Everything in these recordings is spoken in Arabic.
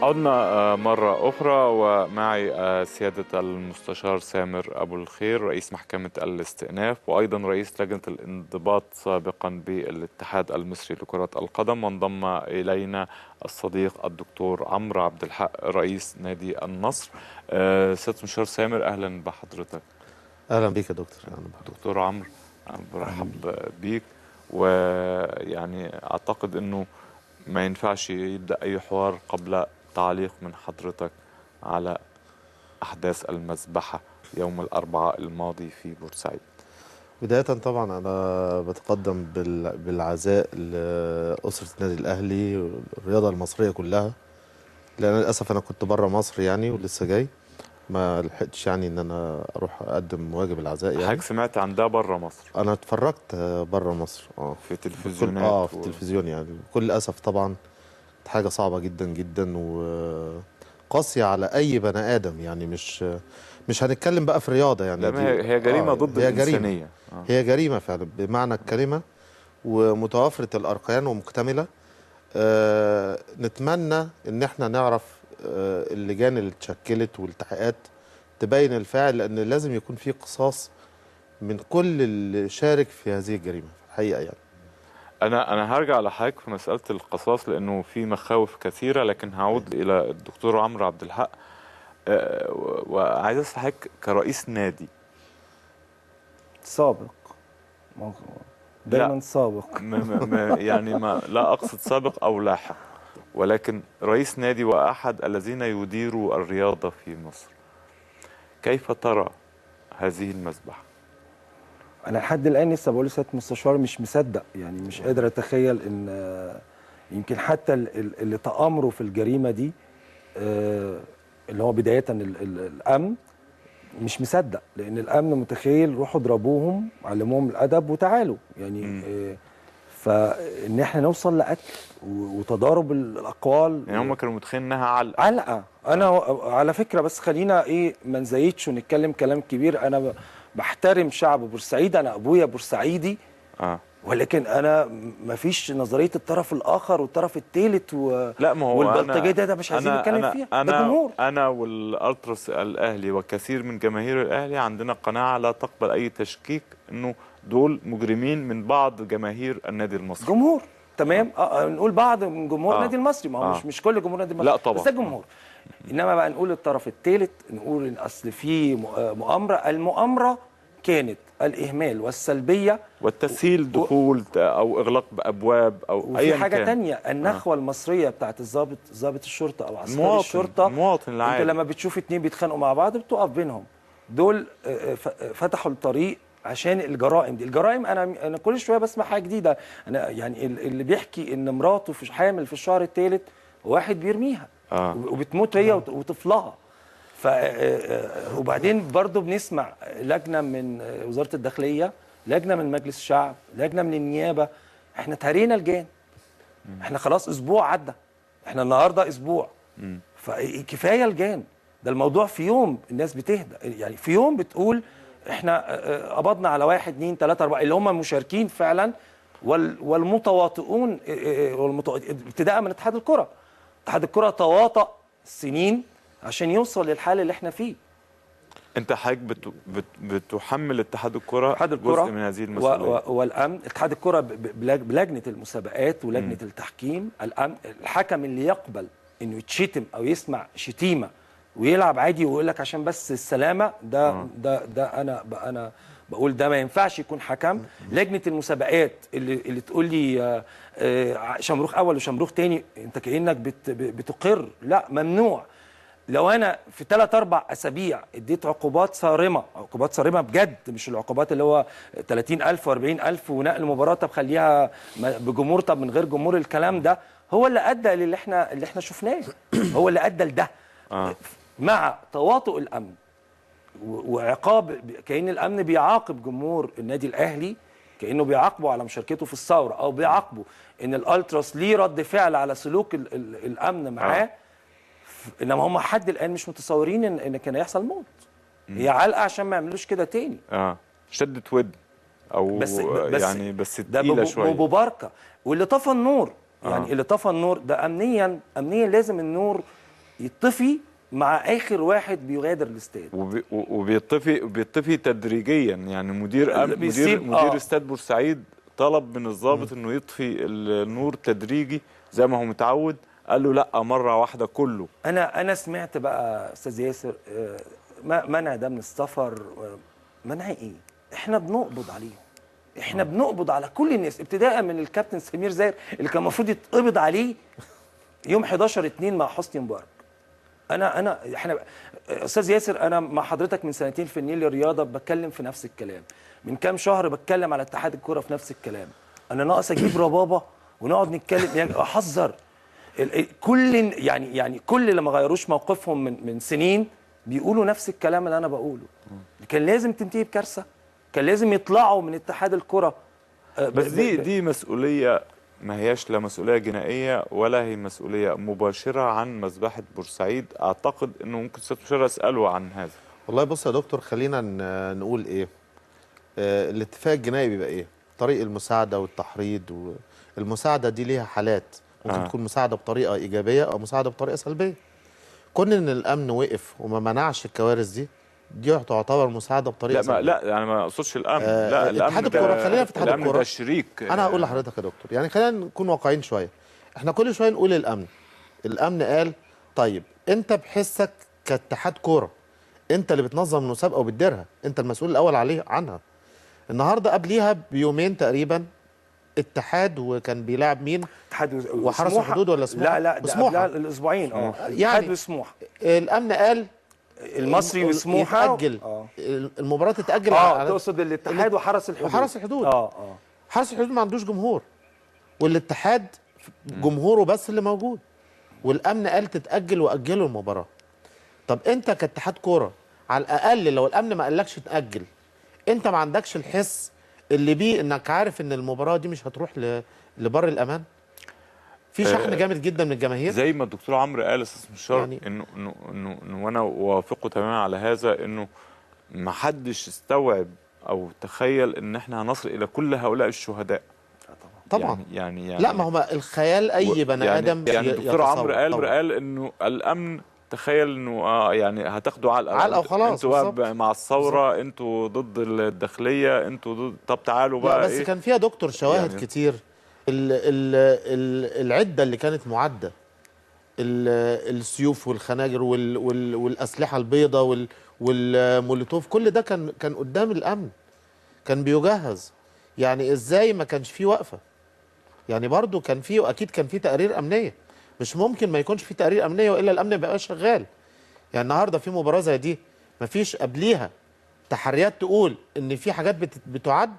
عدنا مرة أخرى ومعي سيادة المستشار سامر أبو الخير رئيس محكمة الاستئناف وأيضا رئيس لجنة الانضباط سابقا بالاتحاد المصري لكرة القدم، وانضم إلينا الصديق الدكتور عمرو عبد الحق رئيس نادي النصر. سيادة المستشار سامر، أهلا بحضرتك. أهلا بيك يا دكتور. دكتور عمرو، برحب بيك. ويعني أعتقد أنه ما ينفعش يبدأ أي حوار قبل تعليق من حضرتك على أحداث المذبحة يوم الأربعاء الماضي في بورسعيد. بداية طبعا أنا بتقدم بالعزاء لأسرة النادي الأهلي والرياضة المصرية كلها، لأن للأسف أنا كنت بره مصر يعني ولسه جاي، ما لحقتش يعني إن أنا أروح أقدم واجب العزاء يعني. حضرتك سمعت عن ده بره مصر؟ أنا اتفرجت بره مصر في تلفزيونات في التلفزيون يعني. بكل أسف طبعا حاجة صعبة جدا جدا وقاسية على أي بني آدم يعني. مش هنتكلم بقى في رياضة يعني. هي جريمة ضد الإنسانية. هي جريمة فعلا بمعنى الكلمة، ومتوافرة الأركان ومكتملة. نتمنى إن احنا نعرف اللجان اللي اتشكلت والتحقيقات تبين الفاعل، لأن لازم يكون في قصاص من كل اللي شارك في هذه الجريمة الحقيقة يعني. أنا هرجع لحضرتك في مسألة القصاص لأنه في مخاوف كثيرة، لكن هعود إلى الدكتور عمرو عبد الحق. وعايز أسأل حضرتك كرئيس نادي سابق، دايما سابق. يعني ما لا أقصد سابق أو لاحق، ولكن رئيس نادي وأحد الذين يديروا الرياضة في مصر، كيف ترى هذه المذبحة؟ أنا لحد الآن لسه بقول لسيادة المستشار مش مصدق، يعني مش قادر أتخيل إن يمكن حتى اللي تآمروا في الجريمة دي اللي هو بداية الأمن مش مصدق، لأن الأمن متخيل روحوا اضربوهم علموهم الأدب وتعالوا يعني. فإن احنا نوصل لقتل وتضارب الأقوال، يعني هم كانوا متخيلين إنها علقة. أنا على فكرة بس خلينا ما نزيدش ونتكلم كلام كبير. أنا بحترم شعب بورسعيد، أنا أبويا بورسعيدي، ولكن أنا ما فيش نظرية الطرف الآخر والطرف الثالث لا، ما هو والبلطجية ده مش عايزين نتكلم فيها. ده جمهور. أنا والألتراس الأهلي وكثير من جماهير الأهلي عندنا قناعة لا تقبل أي تشكيك إنه دول مجرمين من بعض جماهير النادي المصري. جمهور، تمام. نقول بعض من جمهور النادي المصري، ما هو مش كل جمهور النادي المصري. لا طبعا، بس ده جمهور. انما بقى نقول الطرف الثالث، نقول ان اصل في مؤامره. المؤامره كانت الاهمال والسلبيه والتسهيل دخول او اغلاق بابواب او اي حاجه ثانيه، النخوه المصريه بتاعت ضابط الشرطه او عسكري الشرطه. المواطن العادي، انت لما بتشوف اتنين بيتخانقوا مع بعض بتقف بينهم. دول فتحوا الطريق عشان الجرائم دي. الجرائم انا كل شويه بسمع حاجه جديده. انا يعني اللي بيحكي ان مراته في حامل في الشهر الثالث، واحد بيرميها وبتموت هي وطفلها. وبعدين برضو بنسمع لجنه من وزاره الداخليه، لجنه من مجلس الشعب، لجنه من النيابه. احنا تهرينا الجان. احنا خلاص اسبوع عدى، احنا النهارده اسبوع. فكفايه الجان ده. الموضوع في يوم الناس بتهدى، يعني في يوم بتقول احنا قبضنا على 1 2 3 4 اللي هم مشاركين فعلا، والمتواطئون ابتداء من اتحاد الكره. اتحاد الكره تواطأ سنين عشان يوصل للحال اللي احنا فيه. انت حضرتك بتحمل اتحاد الكره جزء من هذه المسؤوليه والامن. اتحاد الكره بلجنه المسابقات ولجنه التحكيم. الامن الحكم اللي يقبل انه يتشتم او يسمع شتيمه ويلعب عادي ويقول لك عشان بس السلامه، ده انا بقول ده ما ينفعش يكون حكم. لجنه المسابقات اللي تقول لي شمروخ اول وشمروخ تاني، انت كانك بتقر. لا، ممنوع. لو انا في 3-4 اسابيع اديت عقوبات صارمه، عقوبات صارمه بجد، مش العقوبات اللي هو 30,000 و40,000 ونقل مباراه، طب خليها بجمهور، طب من غير جمهور، الكلام ده هو اللي ادى اللي احنا شفناه. هو اللي ادى لده. مع تواطؤ الامن وعقاب، كأن الامن بيعاقب جمهور النادي الاهلي، كأنه بيعاقبه على مشاركته في الثوره، او بيعاقبه ان الالتراس ليه رد فعل على سلوك الامن معاه. انما هم حد الان مش متصورين ان كان هيحصل موت. هي علقه عشان ما يعملوش كده تاني. شدة ود او بس تقيله شويه، مباركه. واللي طفى النور، يعني اللي طفى النور ده امنيا لازم النور يطفي مع اخر واحد بيغادر الاستاد. وبيطفي تدريجيا، يعني مدير استاد بورسعيد طلب من الضابط انه يطفي النور تدريجي زي ما هو متعود، قال له لا مره واحده كله. انا سمعت بقى استاذ ياسر منع ده من السفر. منع ايه؟ احنا بنقبض عليهم، احنا بنقبض على كل الناس ابتداء من الكابتن سمير زاهر اللي كان المفروض يتقبض عليه يوم 11/2 مع حسني مبارك. احنا استاذ ياسر، انا مع حضرتك من سنتين في النيل الرياضه بتكلم في نفس الكلام، من كام شهر بتكلم على اتحاد الكوره في نفس الكلام. انا ناقص اجيب ربابه ونقعد نتكلم، يعني احذر كل يعني كل اللي ما غيروش موقفهم من سنين بيقولوا نفس الكلام اللي انا بقوله. كان لازم تنتهي بكارثه، كان لازم يطلعوا من اتحاد الكره. بس دي مسؤوليه، ما هياش لا مسؤوليه جنائيه ولا هي مسؤوليه مباشره عن مذبحه بورسعيد. اعتقد انه ممكن سياده المستشار اساله عن هذا. والله بص يا دكتور، خلينا نقول ايه. الاتفاق الجنائي بيبقى ايه؟ طريق المساعده والتحريض، والمساعده دي ليها حالات، ممكن تكون مساعده بطريقه ايجابيه او مساعده بطريقه سلبيه. كون ان الامن وقف وما منعش الكوارث دي تعتبر مساعده بطريقه سلبيه. لا انا ما اقصدش الامن. لا الامن اتحاد الكوره، خلينا في اتحاد الكوره، الامن ده شريك. انا هقول لحضرتك يا دكتور، يعني خلينا نكون واقعيين شويه. احنا كل شويه نقول الامن قال طيب انت بحسك كاتحاد كوره انت اللي بتنظم المسابقه وبتديرها، انت المسؤول الاول عنها. النهارده قبليها بيومين تقريبا اتحاد وكان بيلاعب مين؟ اتحاد وحرس الحدود ولا سموحه؟ لا ده قبلها الاسبوعين. يعني اتحاد وسموحه. الامن قال المصري وسموحه يتاجل المباراه تتاجل. تقصد الاتحاد وحرس الحدود. حرس الحدود ما عندوش جمهور، والاتحاد جمهوره بس اللي موجود، والامن قال تتاجل واجلوا المباراه. طب انت كاتحاد كوره على الاقل لو الامن ما قالكش تاجل، انت ما عندكش الحس اللي بيه انك عارف ان المباراه دي مش هتروح لبر الامان؟ في شحن جامد جدا من الجماهير زي ما الدكتور عمرو قال استاذ مشار، يعني انه وانا اوافقه تماما على هذا، انه ما حدش استوعب او تخيل ان احنا هنصل الى كل هؤلاء الشهداء. طبعا يعني لا، ما هو الخيال اي بني ادم يعني الدكتور عمرو قال انه الامن تخيل انه يعني هتاخدوا علقه وخلاص. انتوا مع الثوره، انتوا ضد الداخليه، انتوا ضد. طب تعالوا بقى. بس كان فيها دكتور شواهد يعني كتير. العده اللي كانت معده، السيوف والخناجر والاسلحه البيضاء والمولوتوف، كل ده كان قدام الامن، كان بيجهز. يعني ازاي ما كانش فيه وقفه؟ يعني برضو كان فيه، واكيد كان فيه تقارير امنيه. مش ممكن ما يكونش فيه تقارير امنيه والا الامن ما بيبقاش شغال. يعني النهارده في مباراه زي دي ما فيش قبليها تحريات تقول ان في حاجات بتعد.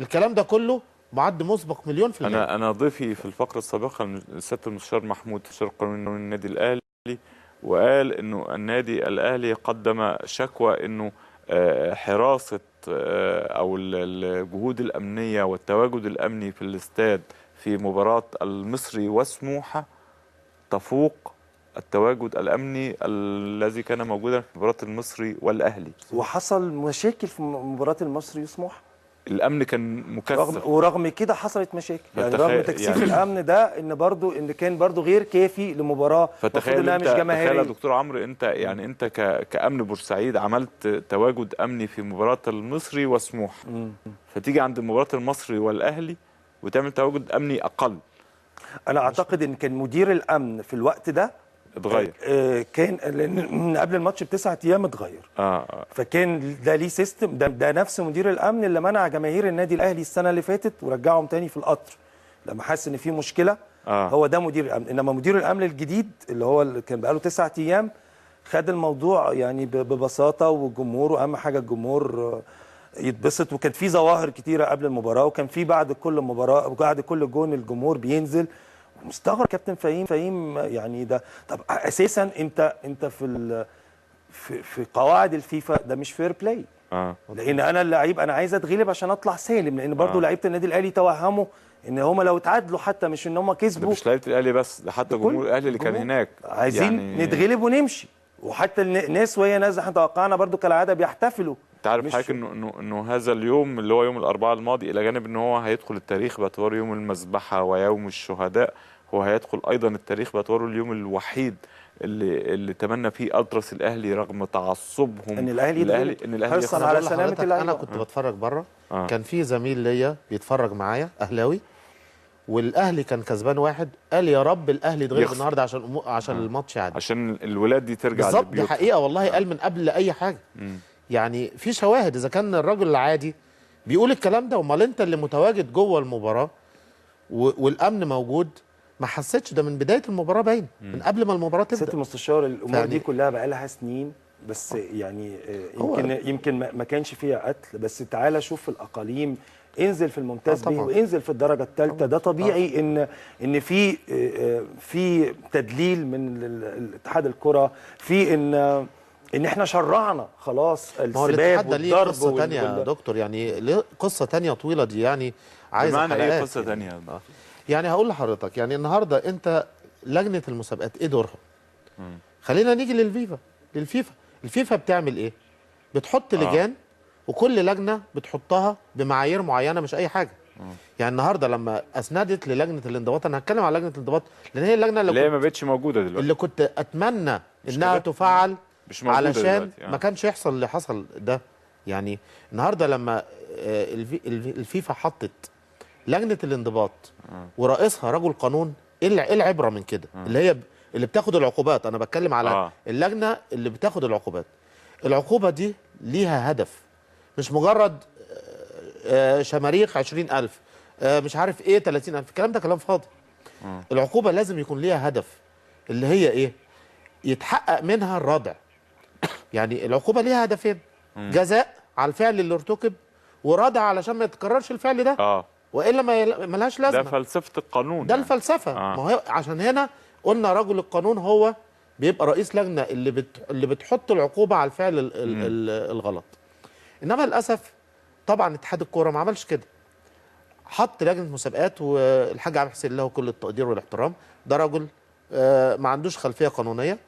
الكلام ده كله معد مسبق مليون في المية. انا ضيفي في الفقره السابقه سياده المستشار محمود مستشار القانوني من النادي الاهلي، وقال انه النادي الاهلي قدم شكوى انه حراسه او الجهود الامنيه والتواجد الامني في الاستاد في مباراه المصري وسموحه تفوق التواجد الامني الذي كان موجودا في مباراه المصري والاهلي. وحصل مشاكل في مباراه المصري وسموحه، الامن كان مكثف، ورغم كده حصلت مشاكل. يعني رغم تكثيف الامن ده ان كان برضو غير كافي لمباراه فتخيل انت، مش جماهيريه. تخيل يا دكتور عمرو، انت يعني انت كامن بورسعيد عملت تواجد امني في مباراه المصري وسموحه، فتيجي عند مباراه المصري والاهلي وتعمل تواجد امني اقل. انا اعتقد ان كان مدير الامن في الوقت ده اتغير. كان لان قبل الماتش ب9 ايام اتغير. فكان ده ليه سيستم. ده نفس مدير الامن اللي منع جماهير النادي الاهلي السنه اللي فاتت ورجعهم تاني في القطر لما حس ان في مشكله. هو ده مدير الامن. انما مدير الامن الجديد اللي هو اللي كان بقاله 9 ايام خد الموضوع يعني ببساطه، والجمهور، واهم حاجه الجمهور يتبسط. وكان في ظواهر كتيره قبل المباراه، وكان في بعد كل مباراه وبعد كل جون الجمهور بينزل. مستغرب كابتن فهيم يعني ده. طب اساسا انت في قواعد الفيفا ده مش فير بلاي. لان انا اللعيب انا عايز اتغلب عشان اطلع سالم، لان برضو لعيبه النادي الاهلي توهموا ان هم لو اتعادلوا حتى مش ان هم كسبوا. مش لعيبه الاهلي بس، ده حتى جمهور الاهلي اللي كان هناك عايزين يعني نتغلب ونمشي. وحتى الناس وهي نازله احنا توقعنا برضو كالعاده بيحتفلوا. انت عارف حضرتك انه هذا اليوم اللي هو يوم الاربعاء الماضي، الى جانب ان هو هيدخل التاريخ باعتباره يوم المذبحه ويوم الشهداء، هو هيدخل ايضا التاريخ باعتباره اليوم الوحيد اللي تمنى فيه أدرس الأهلي رغم تعصبهم ان الاهلي حرصا يخسر. على سلامه اللعيبه. انا كنت بتفرج بره، كان في زميل ليا بيتفرج معايا اهلاوي، والاهلي كان كسبان واحد، قال يا رب الاهلي يتغلب النهارده عشان الماتش يعدي، عشان الولاد دي ترجع بالظبط. دي لبيوتها. حقيقه والله، قال من قبل اي حاجه. يعني في شواهد، اذا كان الراجل العادي بيقول الكلام ده، امال انت اللي متواجد جوه المباراه والامن موجود ما حسيتش ده من بدايه المباراه؟ باين من قبل ما المباراه تبدا. ست مستشار الامور يعني دي كلها بقى لها سنين، بس يعني يمكن ما كانش فيها قتل. بس تعالى شوف في الاقاليم، انزل في الممتاز به وانزل في الدرجه الثالثه. ده طبيعي ان في تدليل من اتحاد الكره في ان احنا شرعنا خلاص السباب والضرب. قصه ثانيه يا دكتور، يعني ليه قصه ثانيه طويله دي، يعني عايزه بمعنى حلقات. ايه قصه ثانيه؟ يعني هقول لحضرتك، يعني النهارده انت لجنه المسابقات ايه دورها؟ خلينا نيجي للفيفا. الفيفا بتعمل ايه؟ بتحط لجان، وكل لجنه بتحطها بمعايير معينه، مش اي حاجه. يعني النهارده لما اسندت للجنه الانضباط، انا هتكلم على لجنه الانضباط لان هي اللجنه اللي ما بقتش موجوده دلوقتي، اللي كنت اتمنى انها تفعل، مش موجودة علشان دلوقتي. ما كانش يحصل اللي حصل ده. يعني النهارده لما الفيفا حطت لجنه الانضباط ورئيسها رجل قانون، ايه العبره من كده؟ اللي بتاخد العقوبات. انا بتكلم على اللجنه اللي بتاخد العقوبات. العقوبه دي ليها هدف، مش مجرد شماريخ 20,000 مش عارف ايه 30,000. الكلام ده كلام فاضي. العقوبه لازم يكون ليها هدف، اللي هي ايه؟ يتحقق منها الردع. يعني العقوبه ليها هدفين: جزاء على الفعل اللي ارتكب، وردع علشان ما يتكررش الفعل ده. والا ما لهاش لازمه. ده فلسفه القانون، ده الفلسفه. ما هو عشان هنا قلنا رجل القانون هو بيبقى رئيس لجنه اللي بتحط العقوبه على الفعل الغلط. انما للاسف طبعا اتحاد الكوره ما عملش كده. حط لجنه مسابقات، والحاج عبد الحسين له كل التقدير والاحترام. ده رجل ما عندوش خلفيه قانونيه،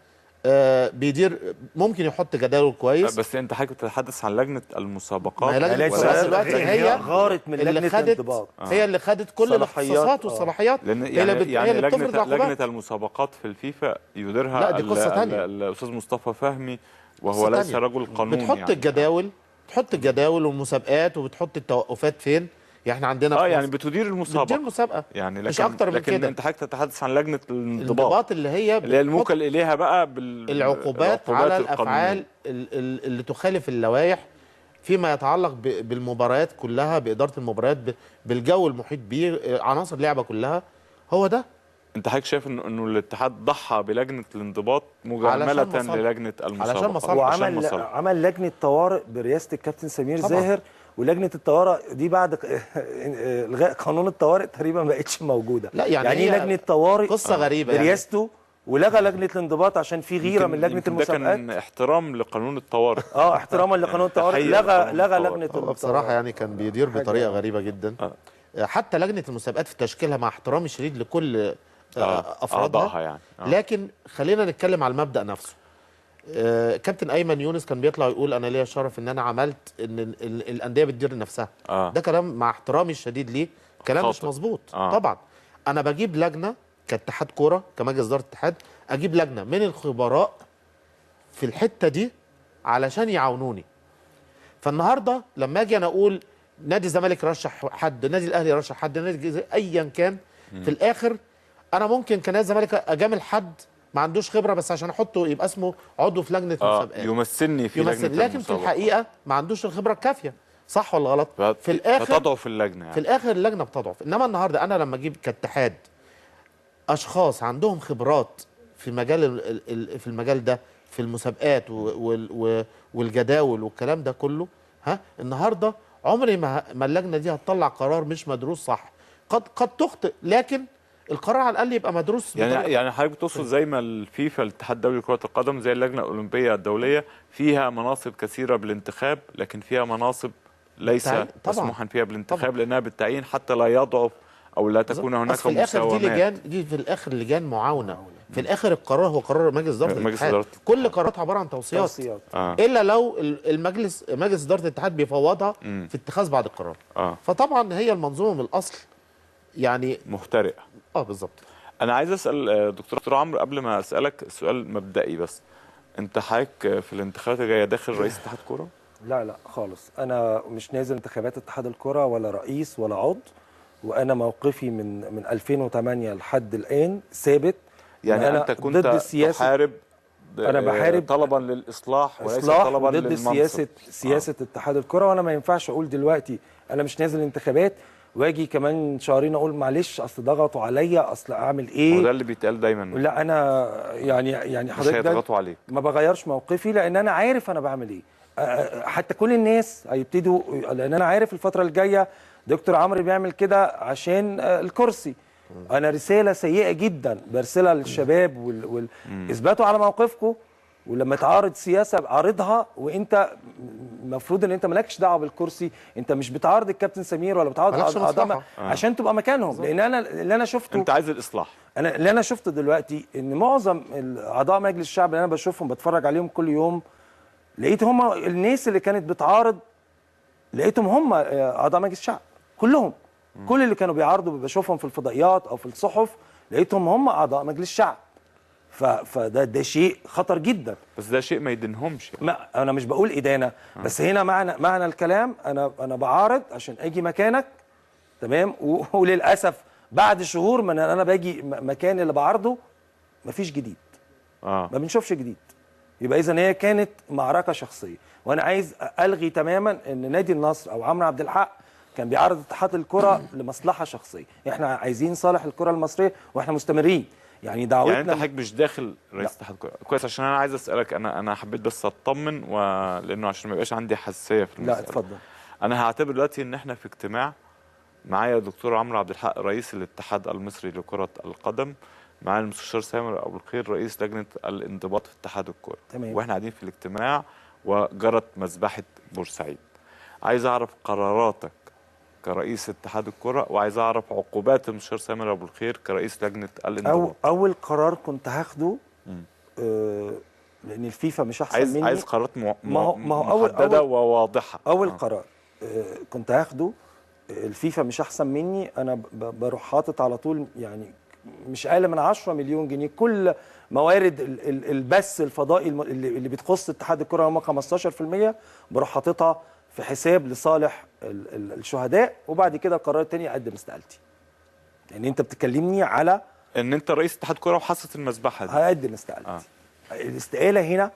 بيدير، ممكن يحط جداول كويس. بس انت حضرتك بتتحدث عن لجنه المسابقات. لجنه المسابقات دلوقتي هي غارت من لجنه الانضباط. هي اللي خدت كل الاختصاصات والصلاحيات. يعني لجنه المسابقات في الفيفا يديرها لا، دي قصه ثانيه. الاستاذ مصطفى فهمي، وهو ليس رجل قانون. بتحط الجداول، تحط الجداول والمسابقات، وبتحط التوقفات فين. يعني احنا عندنا يعني بتدير المسابقه يعني مش اكتر من كده. انت حضرتك تتحدث عن لجنه الانضباط اللي هي الموكل اليها بقى العقوبات على الافعال اللي تخالف اللوائح فيما يتعلق بالمباريات كلها، باداره المباريات، بالجو المحيط به، عناصر اللعبه كلها. هو ده. انت حضرتك شايف انه الاتحاد ضحى بلجنه الانضباط مجامله للجنه المسابقه، وعمل لجنه طوارئ برئاسه الكابتن سمير زاهر. ولجنه الطوارئ دي بعد الغاء قانون الطوارئ تقريبا ما بقتش موجوده. لا يعني لجنه طوارئ قصه غريبه برئاسته ولغى لجنه الانضباط عشان في غيره من لجنه المسابقات. ده كان احترام لقانون الطوارئ. احتراما لقانون الطوارئ. لغى لجنه الطوارئ. بصراحه يعني كان بيدير بطريقه غريبه جدا. حتى لجنه المسابقات في تشكيلها، مع احترامي الشديد لكل افرادها يعني. لكن خلينا نتكلم على المبدا نفسه. كابتن ايمن يونس كان بيطلع يقول انا ليا الشرف ان انا عملت ان الانديه بتدير نفسها. ده كلام مع احترامي الشديد ليه كلام خاطئ. مش مظبوط. طبعا انا بجيب لجنه كاتحاد كوره، كمجلس اداره الاتحاد، اجيب لجنه من الخبراء في الحته دي علشان يعاونوني. فالنهارده لما اجي انا اقول نادي الزمالك رشح حد، نادي الاهلي رشح حد، نادي الجزيره، ايا كان، في الاخر انا ممكن كنادي الزمالك اجامل حد ما عندوش خبره، بس عشان احطه يبقى اسمه عضو في لجنه المسابقات، يمثلني في لجنه لكن في الحقيقه ما عندوش الخبره الكافيه. صح ولا غلط؟ في الاخر فتضعف اللجنه يعني. في الاخر اللجنه بتضعف. انما النهارده انا لما اجيب كاتحاد اشخاص عندهم خبرات في المجال ده، في المسابقات والجداول والكلام ده كله، النهارده عمري ما اللجنه دي هتطلع قرار مش مدروس صح. قد تخطئ، لكن القرار على الاقل يبقى مدروس. يعني حضرتك تقصد زي ما الفيفا، الاتحاد الدولي لكرة القدم، زي اللجنة الأولمبية الدولية، فيها مناصب كثيرة بالانتخاب، لكن فيها مناصب ليس مسموحا فيها بالانتخاب لأنها بالتعيين حتى لا يضعف أو لا تكون هناك مساومات. دي في الآخر لجان معاونة. في الآخر القرار هو قرار مجلس إدارة الاتحاد. كل قرارات عبارة عن توصيات. إلا لو مجلس إدارة الاتحاد بيفوضها في اتخاذ بعض القرار. فطبعا هي المنظومة من الأصل يعني محترقة. بالظبط. انا عايز اسال دكتور عمرو قبل ما اسالك سؤال مبدئي بس. انت حضرتك في الانتخابات الجايه داخل رئيس اتحاد كوره؟ لا لا خالص، انا مش نازل انتخابات اتحاد الكره ولا رئيس ولا عضو، وانا موقفي من 2008 لحد الان ثابت. يعني أنا انت كنت ضد السياسه. تحارب انا بحارب طلبا للاصلاح وليس اصلاح طلبا ضد للمنصب. سياسه اتحاد الكره. وانا ما ينفعش اقول دلوقتي انا مش نازل انتخابات واجي كمان شهرين اقول معلش اصل ضغطوا عليا، اصل اعمل ايه. وده اللي بيتقال دايما. لا انا يعني مش حضرتك هيضغطوا عليك. ما بغيرش موقفي لان انا عارف انا بعمل ايه. حتى كل الناس هيبتدوا، لان انا عارف الفتره الجايه دكتور عمرو بيعمل كده عشان الكرسي. انا رساله سيئه جدا برسلها للشباب اثبتوا على موقفكم، ولما تعارض سياسه عارضها، وانت المفروض ان انت مالكش دعوه بالكرسي. انت مش بتعارض الكابتن سمير ولا بتعارض اعضاء عشان تبقى مكانهم. لان انا اللي انا شفته، انت عايز الاصلاح. انا اللي انا شفته دلوقتي ان معظم اعضاء مجلس الشعب اللي انا بشوفهم بتفرج عليهم كل يوم، لقيت هم الناس اللي كانت بتعارض لقيتهم هم اعضاء مجلس الشعب كلهم. كل اللي كانوا بيعارضوا بشوفهم في الفضائيات او في الصحف لقيتهم هم اعضاء مجلس الشعب. فده شيء خطر جدا. بس ده شيء ما يدينهمش. انا مش بقول ادانه، بس هنا معنى الكلام انا بعارض عشان اجي مكانك، تمام. وللاسف بعد شهور من انا باجي مكان اللي بعارضه مفيش جديد. ما بنشوفش جديد. يبقى اذا هي كانت معركه شخصيه. وانا عايز الغي تماما ان نادي النصر او عمرو عبد الحق كان بيعرض اتحاد الكره لمصلحه شخصيه. احنا عايزين صالح الكره المصريه واحنا مستمرين. يعني دعوتنا. يعني انت حضرتك مش داخل رئيس اتحاد الكره كويس. عشان انا عايز اسالك، انا حبيت بس اطمن لانه عشان ما يبقاش عندي حساسيه في المساله. لا اتفضل. انا هعتبر دلوقتي ان احنا في اجتماع معايا الدكتور عمرو عبد الحق رئيس الاتحاد المصري لكره القدم، معايا المستشار سامر ابو الخير رئيس لجنه الانضباط في اتحاد الكره، واحنا قاعدين في الاجتماع وجرت مذبحه بورسعيد. عايز اعرف قراراتك كرئيس اتحاد الكره، وعايز اعرف عقوبات المستشار سامر ابو الخير كرئيس لجنه الانضباط. اول قرار كنت هاخده لان الفيفا مش احسن مني. عايز قرارات محدده وواضحه. اول قرار كنت هاخده، الفيفا مش احسن مني. انا بروح حاطط على طول يعني مش اقل من 10 مليون جنيه كل موارد البث الفضائي اللي بتخص اتحاد الكره هم 15%، بروح حاططها في حساب لصالح الشهداء. وبعد كده القرار الثاني اقدم استقالتي. يعني انت بتكلمني على ان انت رئيس اتحاد كره وحصه المذبحه دي. هقدم استقالتي. الاستقاله هنا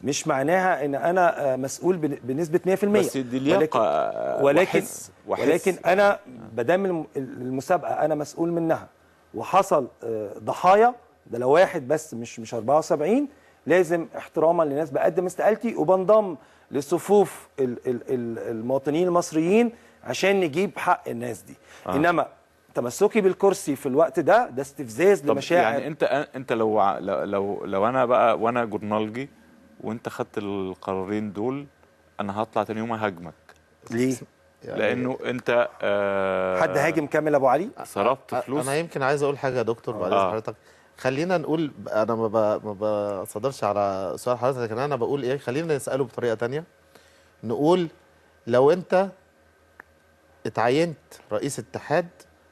مش معناها ان انا مسؤول بنسبه 100%. بس دي لياقه ولكن انا بدام المسابقه انا مسؤول منها وحصل ضحايا، ده لو واحد بس مش 74، لازم احتراما للناس بقدم استقالتي وبنضم لصفوف المواطنين المصريين عشان نجيب حق الناس دي. انما تمسكي بالكرسي في الوقت ده استفزاز لمشاعر. يعني انت لو انا بقى وانا جورنالجي وانت خدت القرارين دول، انا هطلع تاني يوم اهاجمك. ليه؟ يعني لانه انت حد هاجم كامل ابو علي؟ صرفت فلوس. انا يمكن عايز اقول حاجه يا دكتور بعد حضرتك. خلينا نقول، انا ما بصدرش على سؤال حضرتك، لكن انا بقول ايه، خلينا نساله بطريقه تانية. نقول لو انت اتعينت رئيس اتحاد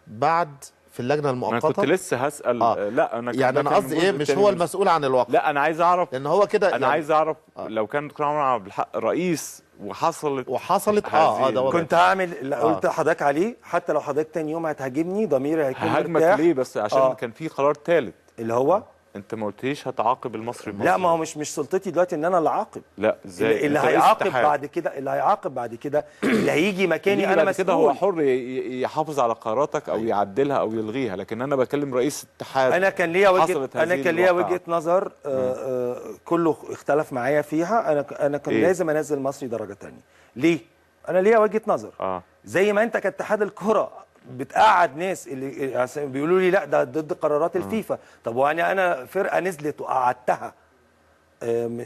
بعد في اللجنه المؤقته، انا كنت لسه هسال. لا انا يعني انا قصدي ايه، مش هو المسؤول عن الواقع. لا انا عايز اعرف، لان هو كده انا عايز اعرف لو كان الدكتور عمرو عبد الحق رئيس وحصلت ده كنت هعمل قلت لحضرتك عليه. حتى لو حضرتك تاني يوم هتهاجمني ضميري هيكون هاجمك ليه؟ بس عشان كان في قرار ثالث اللي هو انت ما قلتليش هتعاقب المصري. لا ما هو مش سلطتي دلوقتي ان انا اللي اعاقب. لا ازاي؟ اللي هيعاقب بعد كده، اللي هيجي مكاني انا مسؤول. كده هو حر يحافظ على قراراتك او يعدلها او يلغيها، لكن انا بكلم رئيس اتحاد. انا كان ليا وجهه نظر كله اختلف معايا فيها. انا كان لازم انزل مصري درجه ثانيه. ليه؟ انا ليا وجهه نظر. زي ما انت كاتحاد الكره بتقعد ناس اللي بيقولوا لي لا ده ضد قرارات الفيفا. طب وانا انا فرقه نزلت وقعدتها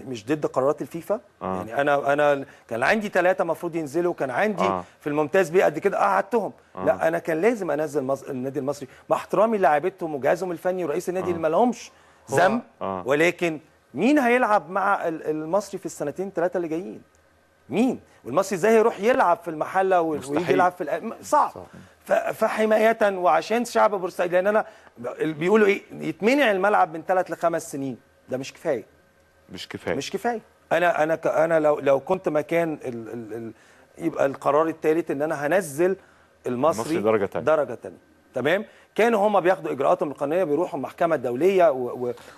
مش ضد قرارات الفيفا؟ يعني انا كان عندي 3 المفروض ينزلوا، كان عندي في الممتاز بيه قد كده قعدتهم. لا انا كان لازم انزل النادي المصري مع احترامي للاعيبتهم وجهازهم الفني ورئيس النادي اللي ما لهمش ذنب. ولكن مين هيلعب مع المصري في السنتين 3 اللي جايين؟ مين؟ والمصري ازاي هيروح يلعب في المحله ويجي يلعب في صعب. فحمايه وعشان شعب بورسعيد، لان انا بيقولوا ايه، يتمنع الملعب من 3 ل5 سنين، ده مش كفايه. مش كفايه. انا لو كنت مكان يبقى القرار الثالث ان انا هنزل المصري درجه ثانيه. تمام. كانوا هم بياخدوا اجراءاتهم القانونيه، بيروحوا المحكمه الدوليه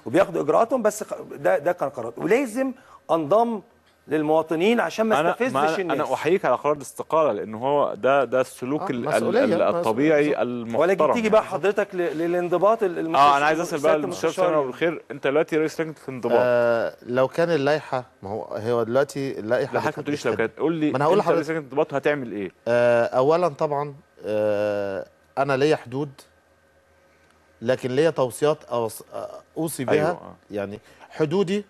وبياخدوا اجراءاتهم، بس ده كان قرار، ولازم انضم للمواطنين عشان ما استفزش الناس. انا احييك على قرار الاستقاله، لان هو ده السلوك الطبيعي المحترم. ولكن تيجي بقى حضرتك للانضباط المستشار. انا عايز اسال بقى المستشار سامر ابو الخير، انت دلوقتي رئيس لجنه الانضباط. لو كان اللائحه، ما هو دلوقتي اللائحه، لا حضرتك ما تقوليش لو كانت، قول لي ما انا هقول انت رئيس لجنه الانضباط هتعمل ايه؟ اولا طبعا انا ليا حدود، لكن ليا توصيات اوصي بها. أيوة. يعني حدودي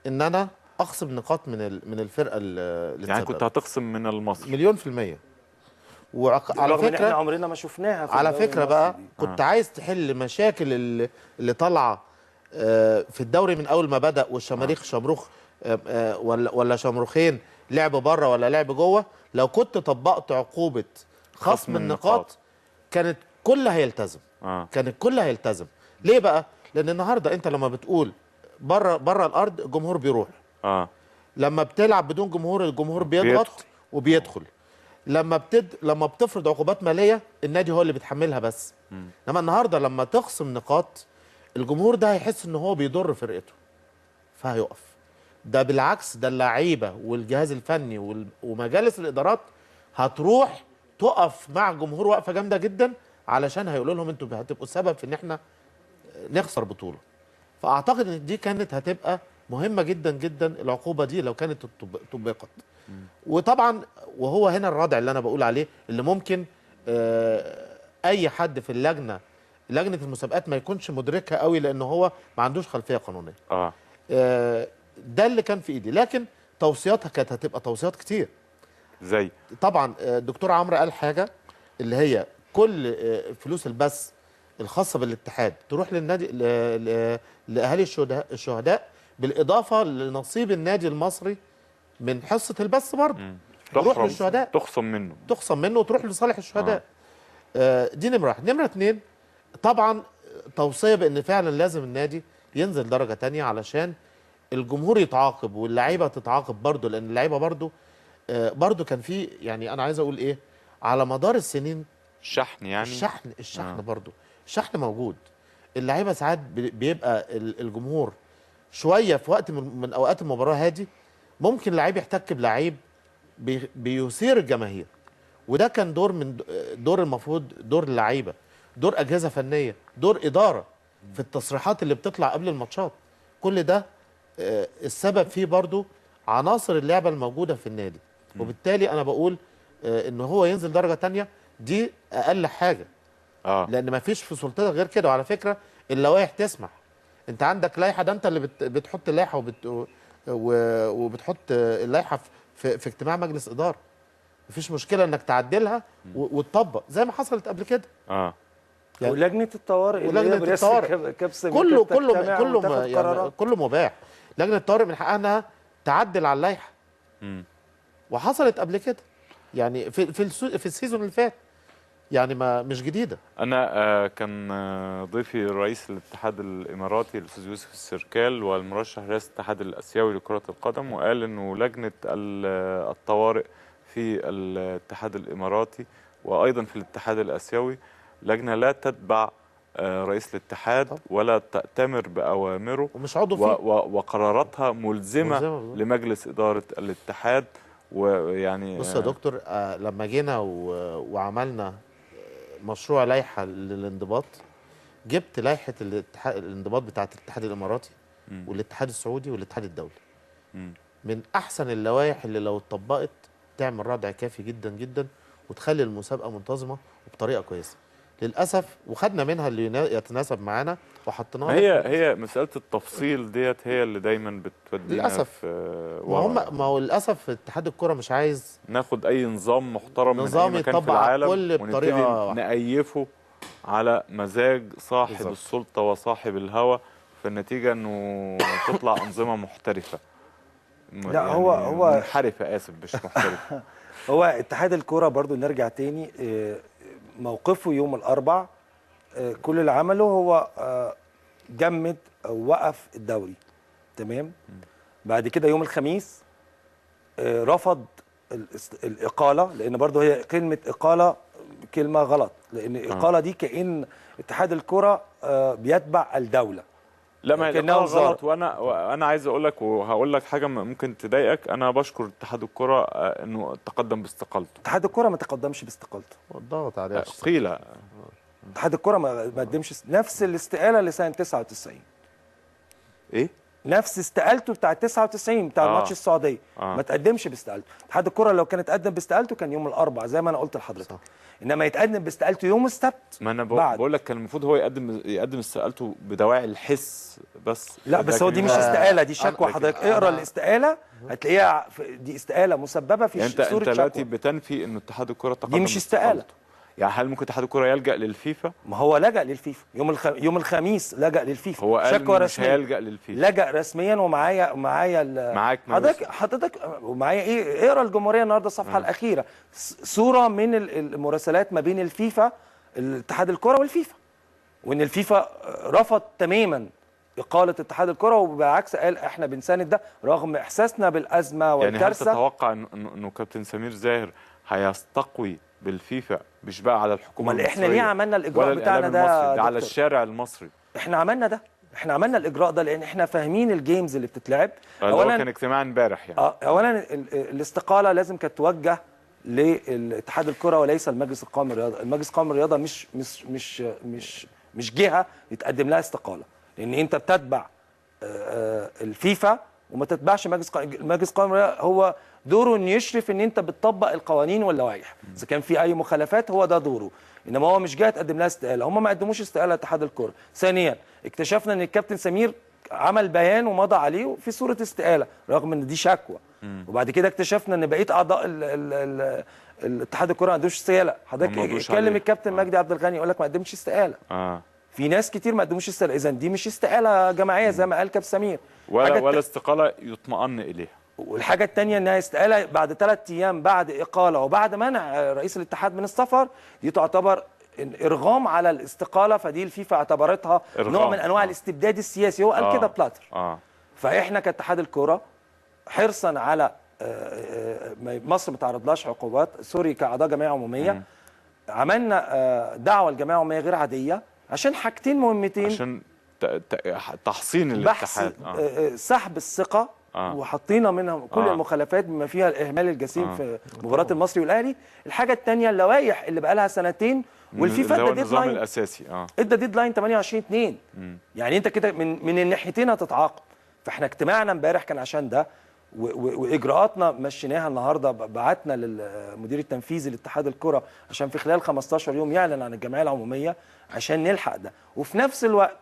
ان انا اخصم نقاط من الفرقه اللي يعني كنت هتخصم من المصري مليون في المية. وعلى فكره احنا عمرنا ما شفناها. على فكره بقى كنت عايز تحل مشاكل اللي طالعه في الدوري من اول ما بدا، والشماريخ شمروخ ولا شمروخين لعب بره ولا لعب جوه. لو كنت طبقت عقوبه خصم النقاط كانت كلها هيلتزم. كانت كلها هيلتزم. ليه بقى؟ لان النهارده انت لما بتقول بره الارض الجمهور بيروح، لما بتلعب بدون جمهور الجمهور بيضغط وبيدخل. لما بتفرض عقوبات ماليه النادي هو اللي بيتحملها بس. انما النهارده لما تخصم نقاط الجمهور ده هيحس ان هو بيضر فرقته فهيقف. ده بالعكس، ده اللعيبه والجهاز الفني ومجالس الادارات هتروح تقف مع الجمهور وقفه جامده جدا، علشان هيقولوا لهم انتوا هتبقوا سبب في ان احنا نخسر بطوله. فاعتقد ان دي كانت هتبقى مهمه جدا جدا العقوبه دي لو كانت طبقت. وطبعا وهو هنا الردع اللي انا بقول عليه، اللي ممكن اي حد في لجنه المسابقات ما يكونش مدركها قوي، لان هو ما عندوش خلفيه قانونيه. ده اللي كان في ايدي، لكن توصياتها كانت هتبقى توصيات كتير. زي طبعا الدكتور عمرو قال حاجه، اللي هي كل فلوس البث الخاصه بالاتحاد تروح للنادي لاهالي الشهداء، بالاضافه لنصيب النادي المصري من حصه البث برضه تروح للشهداء، تخصم منه وتروح لصالح الشهداء. دي نمره واحد. نمره اتنين، طبعا توصيه بان فعلا لازم النادي ينزل درجه تانية علشان الجمهور يتعاقب واللعيبه تتعاقب برضه، لان اللعيبه برضه كان في، يعني انا عايز اقول ايه، على مدار السنين الشحن، يعني الشحن برضه، الشحن موجود. اللعيبه ساعات بيبقى الجمهور شويه في وقت من اوقات المباراه هادي، ممكن لعيب يحتك بلعيب بيثير الجماهير. وده كان دور المفروض دور اللعيبه، دور اجهزه فنيه، دور اداره في التصريحات اللي بتطلع قبل الماتشات. كل ده السبب فيه برضو عناصر اللعبه الموجوده في النادي. وبالتالي انا بقول ان هو ينزل درجه تانية دي اقل حاجه. لان ما فيش في سلطتك غير كده. وعلى فكره اللوائح تسمح، انت عندك لائحه، ده انت اللي بتحط اللائحه وبتحط اللائحه في اجتماع مجلس اداره. مفيش مشكله انك تعدلها وتطبق زي ما حصلت قبل كده. يعني ولجنه الطوارئ كله مباح. لجنه الطوارئ من حقها انها تعدل على اللائحه. وحصلت قبل كده، يعني في السيزون اللي فات، يعني ما مش جديده. انا كان ضيفي رئيس الاتحاد الاماراتي الاستاذ يوسف السركال والمرشح رئاسه الاتحاد الاسيوي لكره القدم، وقال انه لجنه الطوارئ في الاتحاد الاماراتي وايضا في الاتحاد الاسيوي لجنه لا تتبع رئيس الاتحاد ولا تأتمر بأوامره، ومش عضو فيه، وقراراتها ملزمة لمجلس إدارة الاتحاد. ويعني بص يا دكتور، لما جينا وعملنا مشروع لائحة للانضباط، جبت لائحة الانضباط بتاعة الاتحاد الإماراتي والاتحاد السعودي والاتحاد الدولي. من أحسن اللوائح اللي لو اتطبقت تعمل ردع كافي جدا جدا وتخلي المسابقة منتظمة وبطريقة كويسة. للاسف وخدنا منها اللي يتناسب معانا وحطيناها. هي مساله التفصيل ديت هي اللي دايما بتودينا للاسف. ما هو للاسف اتحاد الكره مش عايز ناخد اي نظام محترم نظام من اي مكان في العالم ونبتدي نأيفه على مزاج صاحب بالزبط. السلطه وصاحب الهوى، في النتيجه انه تطلع انظمه محترفه. لا يعني هو منحرفه، اسف مش محترفه. هو اتحاد الكره برضو نرجع تاني، موقفه يوم الاربع كل اللي عمله هو جمد او وقف الدوري. تمام. بعد كده يوم الخميس رفض الاقاله، لان برضه هي كلمه اقاله كلمه غلط، لان الاقاله دي كأن اتحاد الكره بيتبع الدوله. لا، ما هي الإقالة غلط. وانا عايز اقول لك وهقول لك حاجه ممكن تضايقك. انا بشكر اتحاد الكره انه تقدم باستقالته. اتحاد الكره ما تقدمش باستقالته، والضغط عليه قيل. اتحاد الكره ما قدمش نفس الاستقاله اللي سنه 99. ايه؟ نفس استقالته بتاع 99 بتاع ماتش السعوديه. ما تقدمش باستقالته. اتحاد الكره لو كان اتقدم باستقالته كان يوم الاربعاء زي ما انا قلت لحضرتك، انما يتقدم باستقالته يوم السبت. ما انا بقول لك كان المفروض هو يقدم استقالته بدواعي الحس بس. لا بس هو دي مش استقاله، دي شكوى. حضرتك اقرا الاستقاله هتلاقيها دي استقاله مسببه في يعني صوره شكوى. انت دلوقتي بتنفي انه اتحاد الكره تقدم دي مش استقاله. يعني هل ممكن اتحاد الكره يلجأ للفيفا؟ ما هو لجأ للفيفا يوم الخميس لجأ للفيفا. هو قال شكوى مش رسميه. هيلجأ للفيفا. لجأ رسميا ومعايا معاك حضرتك ومعايا ايه؟ اقرا الجمهوريه النهارده الصفحه الاخيره صوره من المراسلات ما بين الفيفا الاتحاد الكره والفيفا، وان الفيفا رفض تماما اقاله اتحاد الكره، وبالعكس قال احنا بنساند ده رغم احساسنا بالازمه والكارثه. يعني هل تتوقع انه كابتن سمير زاهر هيستقوي بالفيفا مش بقى على الحكومه المصريه؟ احنا ليه عملنا الاجراء بتاعنا ده على الشارع المصري؟ احنا عملنا الاجراء ده لان احنا فاهمين الجيمز اللي بتتلعب. اولا كان اجتماع امبارح يعني. اولا الاستقاله لازم كانت توجه لاتحاد الكره وليس المجلس القومي للرياضه. المجلس القومي للرياضه مش جهه يتقدم لها استقاله، لان انت بتتبع الفيفا وما تتبعش المجلس القومي للرياضه. هو دوره انه يشرف ان انت بتطبق القوانين واللوائح، اذا كان في اي مخالفات هو ده دوره، انما هو مش جاي تقدم لها استقاله. هم ما قدموش استقاله لاتحاد الكره. ثانيا اكتشفنا ان الكابتن سمير عمل بيان ومضى عليه في صوره استقاله رغم ان دي شكوى. وبعد كده اكتشفنا ان بقيه اعضاء الاتحاد الكره ما قدموش استقاله. حضرتك اتكلم الكابتن مجدي عبد الغني يقول لك ما قدمش استقاله. في ناس كتير ما قدموش استقاله، اذا دي مش استقاله جماعيه زي ما قال كابتن سمير، ولا استقاله يطمئن اليها. والحاجه الثانيه انها استقاله بعد 3 ايام بعد اقاله وبعد منع رئيس الاتحاد من السفر، دي تعتبر ارغام على الاستقاله، فدي الفيفا اعتبرتها نوع من انواع الاستبداد السياسي. هو قال كده بلاتر. فاحنا كاتحاد الكوره حرصا على مصر ما تعرضلهاش عقوبات، سوري كاعضاء جمعيه عموميه عملنا دعوه لجمعيه عموميه غير عاديه عشان حاجتين مهمتين، عشان تحصين الاتحاد، سحب الثقه وحطينا منها كل المخالفات بما فيها الاهمال الجسيم في مباراه المصري والاهلي. الحاجه الثانيه اللوائح اللي بقى لها سنتين والفيفا ادى ديدلاين الاساسي ادى ديدلاين 28/2. يعني انت كده من الناحيتين هتتعاقب. فاحنا اجتماعنا امبارح كان عشان ده، واجراءاتنا مشيناها النهارده. بعتنا للمدير التنفيذي لاتحاد الكره عشان في خلال 15 يوم يعلن عن الجمعيه العموميه عشان نلحق ده. وفي نفس الوقت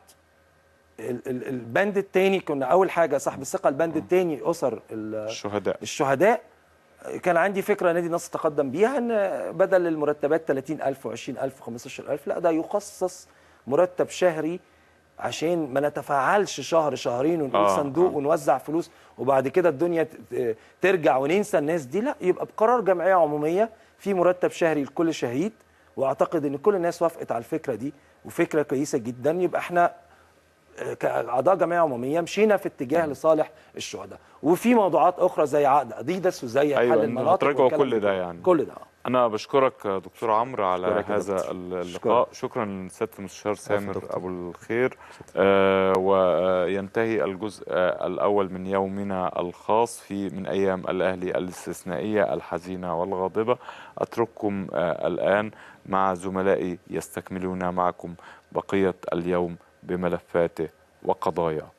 البند الثاني كنا اول حاجه سحب الثقه. البند الثاني اسر الشهداء كان عندي فكره نادي النصر تقدم بيها ان بدل المرتبات 30,000 و20,000 و15,000 لا ده يخصص مرتب شهري عشان ما نتفاعلش شهر شهرين ونقول صندوق ونوزع فلوس وبعد كده الدنيا ترجع وننسى الناس دي. لا، يبقى بقرار جمعيه عموميه في مرتب شهري لكل شهيد. واعتقد ان كل الناس وافقت على الفكره دي وفكره كويسه جدا. يبقى احنا كاعضاء جمعيه عموميه مشينا في اتجاه لصالح الشهداء. وفي موضوعات اخرى زي عقد اديداس وزي حل المناطق كل ده يعني كل ده. انا بشكرك دكتور عمرو على هذا اللقاء. شكرا لسياده المستشار سامر ابو الخير. وينتهي الجزء الاول من يومنا الخاص من ايام الاهلي الاستثنائيه الحزينه والغاضبه. اترككم الان مع زملائي يستكملون معكم بقيه اليوم بملفاته وقضاياه.